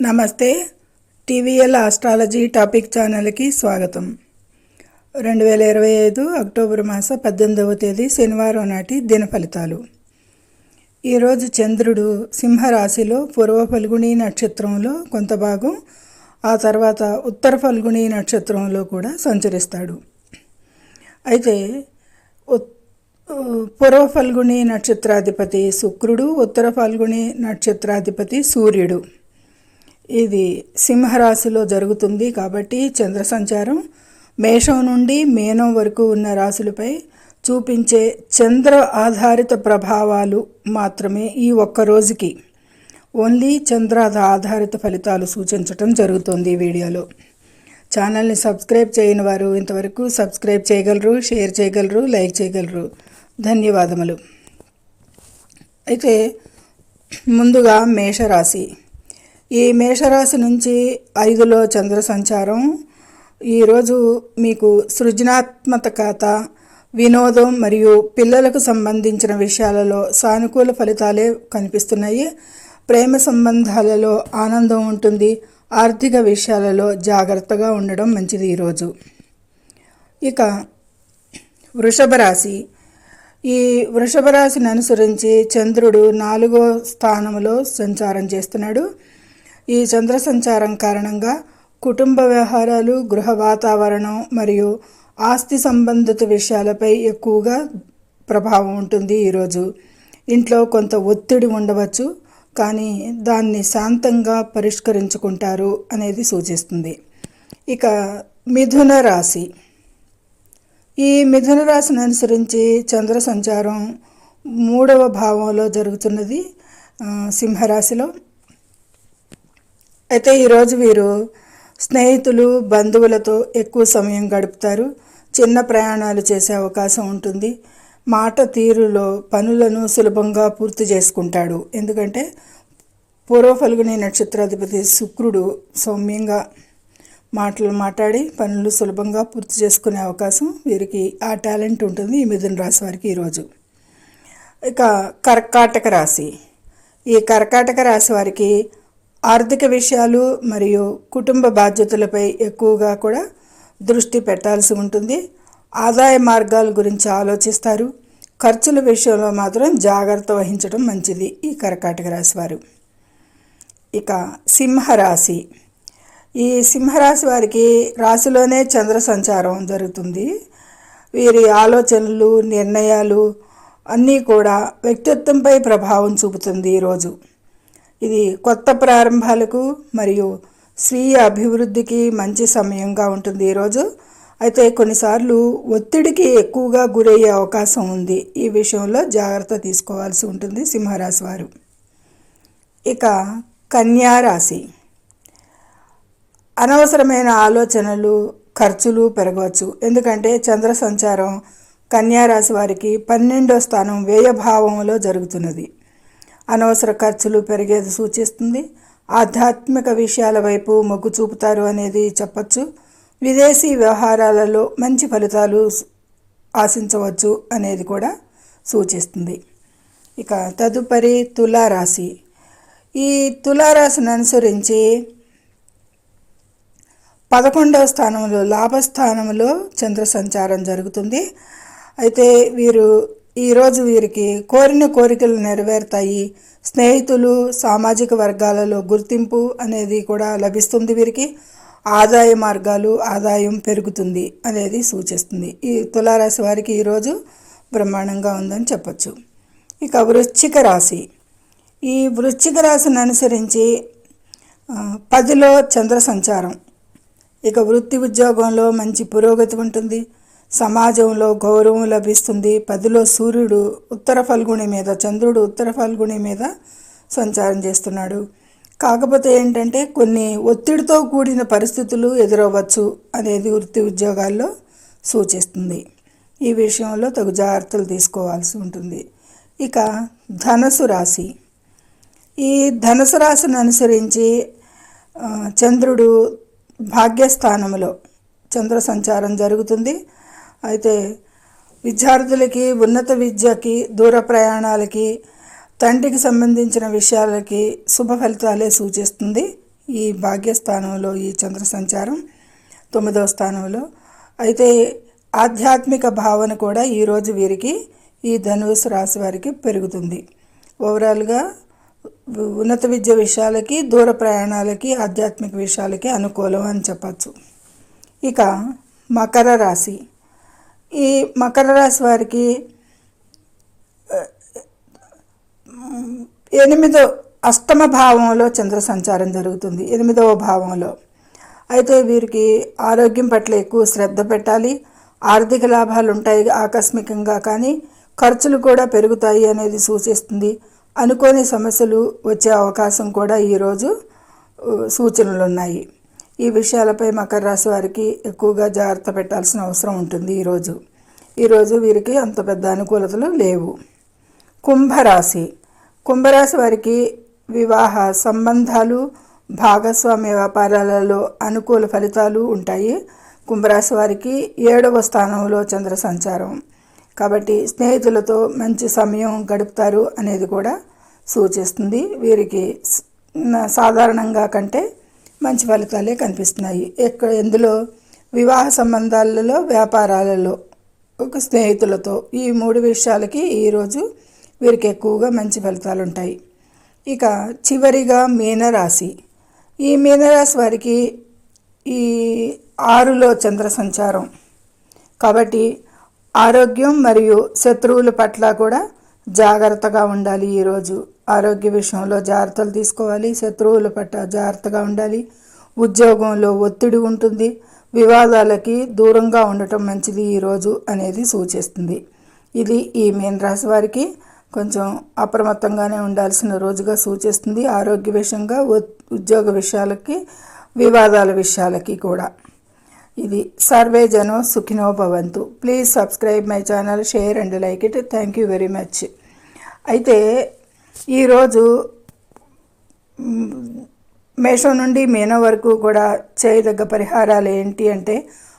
నమస్తే. TVL astrology topic ఛానల్కి స్వాగతం. 2025 అక్టోబర్ మాస 18వ తేదీ శనివారం నాటి దిన ఫలితాలు. ఈరోజు చంద్రుడు సింహరాశిలో పూర్వ ఫల్గుణి నక్షత్రంలో కొంత భాగం, ఆ తర్వాత ఉత్తర ఫల్గుణి నక్షత్రంలో కూడా సంచరిస్తాడు. అయితే పూర్వ ఫల్గుణి నక్షత్రాధిపతి శుక్రుడు, ఉత్తర ఫల్గుణి నక్షత్రాధిపతి సూర్యుడు. ఇది సింహరాశిలో జరుగుతుంది కాబట్టి చంద్ర సంచారం మేషం నుండి మీనం వరకు ఉన్న రాశులపై చూపించే చంద్ర ఆధారిత ప్రభావాలు మాత్రమే ఈ ఒక్క రోజుకి ఓన్లీ చంద్ర ఆధారిత ఫలితాలు సూచించటం జరుగుతుంది. ఈ వీడియోలో ఛానల్ని సబ్స్క్రైబ్ చేయని వారు ఇంతవరకు సబ్స్క్రైబ్ చేయగలరు, షేర్ చేయగలరు, లైక్ చేయగలరు. ధన్యవాదములు. అయితే ముందుగా మేషరాశి. ఈ మేషరాశి నుంచి 5లో చంద్ర సంచారం ఈరోజు మీకు సృజనాత్మకత, వినోదం మరియు పిల్లలకు సంబంధించిన విషయాలలో సానుకూల ఫలితాలే కనిపిస్తున్నాయి. ప్రేమ సంబంధాలలో ఆనందం ఉంటుంది. ఆర్థిక విషయాలలో జాగ్రత్తగా ఉండడం మంచిది ఈరోజు. ఇక వృషభ రాశి. ఈ వృషభ రాశిని అనుసరించి చంద్రుడు 4వ స్థానంలో సంచారం చేస్తున్నాడు. ఈ చంద్ర సంచారం కారణంగా కుటుంబ వ్యవహారాలు, గృహ వాతావరణం మరియు ఆస్తి సంబంధిత విషయాలపై ఎక్కువగా ప్రభావం ఉంటుంది. ఈరోజు ఇంట్లో కొంత ఒత్తిడి ఉండవచ్చు, కానీ దాన్ని శాంతంగా పరిష్కరించుకుంటారు అనేది సూచిస్తుంది. ఇక మిథున రాశి. ఈ మిథున రాశిని అనుసరించి చంద్ర సంచారం 3వ భావంలో జరుగుతున్నది సింహరాశిలో. అయితే ఈరోజు వీరు స్నేహితులు, బంధువులతో ఎక్కువ సమయం గడుపుతారు. చిన్న ప్రయాణాలు చేసే అవకాశం ఉంటుంది. మాట తీరులో పనులను సులభంగా పూర్తి చేసుకుంటాడు. ఎందుకంటే పూర్వ ఫల్గుణి నక్షత్రాధిపతి శుక్రుడు సౌమ్యంగా మాట్లాడి పనులు సులభంగా పూర్తి చేసుకునే అవకాశం వీరికి ఆ టాలెంట్ ఉంటుంది ఈ మిథున రాశి వారికి ఈరోజు. ఇక కర్కాటక రాశి. ఈ కర్కాటక రాశి వారికి ఆర్థిక విషయాలు మరియు కుటుంబ బాధ్యతలపై ఎక్కువగా కూడా దృష్టి పెట్టాల్సి ఉంటుంది. ఆదాయ మార్గాల గురించి ఆలోచిస్తారు. ఖర్చుల విషయంలో మాత్రం జాగ్రత్త వహించడం మంచిది ఈ కర్కాటక రాశి వారు. ఇక సింహరాశి. ఈ సింహరాశి వారికి రాశిలోనే చంద్ర సంచారం జరుగుతుంది. వీరి ఆలోచనలు, నిర్ణయాలు అన్నీ కూడా వ్యక్తిత్వంపై ప్రభావం చూపుతుంది ఈరోజు. ఇది కొత్త ప్రారంభాలకు మరియు స్వీయ అభివృద్ధికి మంచి సమయంగా ఉంటుంది ఈరోజు. అయితే కొన్నిసార్లు ఒత్తిడికి ఎక్కువగా గురయ్యే అవకాశం ఉంది. ఈ విషయంలో జాగ్రత్త తీసుకోవాల్సి ఉంటుంది సింహరాశి వారు. ఇక కన్యా రాశి. అనవసరమైన ఆలోచనలు, ఖర్చులు పెరగవచ్చు. ఎందుకంటే చంద్ర సంచారం కన్యా రాశి వారికి 12వ స్థానం వ్యయభావంలో జరుగుతున్నది. అనవసర ఖర్చులు పెరిగేది సూచిస్తుంది. ఆధ్యాత్మిక విషయాల వైపు మొగ్గు చూపుతారు అనేది చెప్పచ్చు. విదేశీ వ్యవహారాలలో మంచి ఫలితాలు ఆశించవచ్చు అనేది కూడా సూచిస్తుంది. ఇక తదుపరి తులారాశి. ఈ తులారాశిని అనుసరించి 11వ స్థానంలో లాభస్థానంలో చంద్ర సంచారం జరుగుతుంది. అయితే ఈరోజు వీరికి కోరిన కోరికలు నెరవేరుతాయి. స్నేహితులు, సామాజిక వర్గాలలో గుర్తింపు అనేది కూడా లభిస్తుంది. వీరికి ఆదాయ మార్గాలు, ఆదాయం పెరుగుతుంది అనేది సూచిస్తుంది. ఈ తులారాశి వారికి ఈరోజు బ్రహ్మాండంగా ఉందని చెప్పచ్చు. ఇక వృశ్చిక రాశి. ఈ వృశ్చిక రాశిని అనుసరించి 10లో చంద్ర సంచారం. ఇక వృత్తి ఉద్యోగంలో మంచి పురోగతి ఉంటుంది. సమాజంలో గౌరవం లభిస్తుంది. 10లో సూర్యుడు ఉత్తర ఫల్గుణి మీద, చంద్రుడు ఉత్తర ఫల్గుణి మీద సంచారం చేస్తున్నాడు. కాకపోతే ఏంటంటే కొన్ని ఒత్తిడితో కూడిన పరిస్థితులు ఎదురవ్వచ్చు అనేది వృత్తి ఉద్యోగాల్లో సూచిస్తుంది. ఈ విషయంలో తగు జాగ్రత్తలు తీసుకోవాల్సి ఉంటుంది. ఇక ధనుసు రాశి. ఈ ధనుసు రాశిని అనుసరించి చంద్రుడు భాగ్యస్థానంలో చంద్ర సంచారం జరుగుతుంది. అయితే విద్యార్థులకి, ఉన్నత విద్యకి, దూర ప్రయాణాలకి, తండ్రికి సంబంధించిన విషయాలకి శుభ ఫలితాలే సూచిస్తుంది ఈ భాగ్యస్థానంలో ఈ చంద్ర సంచారం 9వ స్థానంలో. అయితే ఆధ్యాత్మిక భావన కూడా ఈరోజు వీరికి ఈ ధనుస్సు రాశి వారికి పెరుగుతుంది. ఓవరాల్గా ఉన్నత విద్య విషయాలకి, దూర ప్రయాణాలకి, ఆధ్యాత్మిక విషయాలకి అనుకూలం అని చెప్పచ్చు. ఇక మకర రాశి. ఈ మకర రాశి వారికి 8వ అష్టమ భావంలో చంద్ర సంచారం జరుగుతుంది, 8వ భావంలో. అయితే వీరికి ఆరోగ్యం పట్ల ఎక్కువ శ్రద్ధ పెట్టాలి. ఆర్థిక లాభాలు ఉంటాయి ఆకస్మికంగా, కానీ ఖర్చులు కూడా పెరుగుతాయి అనేది సూచిస్తుంది. అనుకోని సమస్యలు వచ్చే అవకాశం కూడా ఈరోజు సూచనలు ఉన్నాయి. ఈ విషయాలపై మకర రాశి వారికి ఎక్కువగా జాగ్రత్త పెట్టాల్సిన అవసరం ఉంటుంది. ఈరోజు వీరికి అంత పెద్ద అనుకూలతలు లేవు. కుంభరాశి. కుంభరాశి వారికి వివాహ సంబంధాలు, భాగస్వామ్య వ్యాపారాలలో అనుకూల ఫలితాలు ఉంటాయి. కుంభరాశి వారికి 7వ స్థానంలో చంద్ర సంచారం కాబట్టి స్నేహితులతో మంచి సమయం గడుపుతారు అనేది కూడా సూచిస్తుంది. వీరికి సాధారణంగా కంటే మంచి ఫలితాలే కనిపిస్తున్నాయి. ఎందులో వివాహ సంబంధాలలో, వ్యాపారాలలో, ఒక స్నేహితులతో, ఈ 3 విషయాలకి ఈరోజు వీరికి ఎక్కువగా మంచి ఫలితాలు ఉంటాయి. ఇక చివరిగా మీనరాశి. ఈ మీనరాశి వారికి ఈ 6లో చంద్ర సంచారం కాబట్టి ఆరోగ్యం మరియు శత్రువుల పట్ల కూడా జాగ్రత్తగా ఉండాలి. ఈరోజు ఆరోగ్య విషయంలో జాగ్రత్తలు తీసుకోవాలి, శత్రువుల పట్ల జాగ్రత్తగా ఉండాలి. ఉద్యోగంలో ఒత్తిడి ఉంటుంది, వివాదాలకి దూరంగా ఉండటం మంచిది ఈరోజు అనేది సూచిస్తుంది. ఇది ఈ మీనరాశి వారికి కొంచెం అప్రమత్తంగానే ఉండాల్సిన రోజుగా సూచిస్తుంది. ఆరోగ్య విషయంగా, ఉద్యోగ విషయాలకి, వివాదాల విషయాలకి కూడా. ఇది సర్వే జనో సుఖినో భవంతు. Please subscribe my channel, share and like it. Thank you very much. అయితే ఈరోజు మేషం నుండి మీనం వరకు కూడా చేయదగ్గ పరిహారాలు ఏంటి అంటే,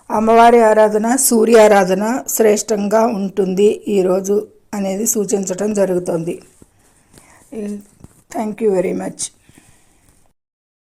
అమ్మవారి ఆరాధన, సూర్యారాధన శ్రేష్టంగా ఉంటుంది ఈరోజు అనేది సూచించటం జరుగుతుంది. Thank you very much.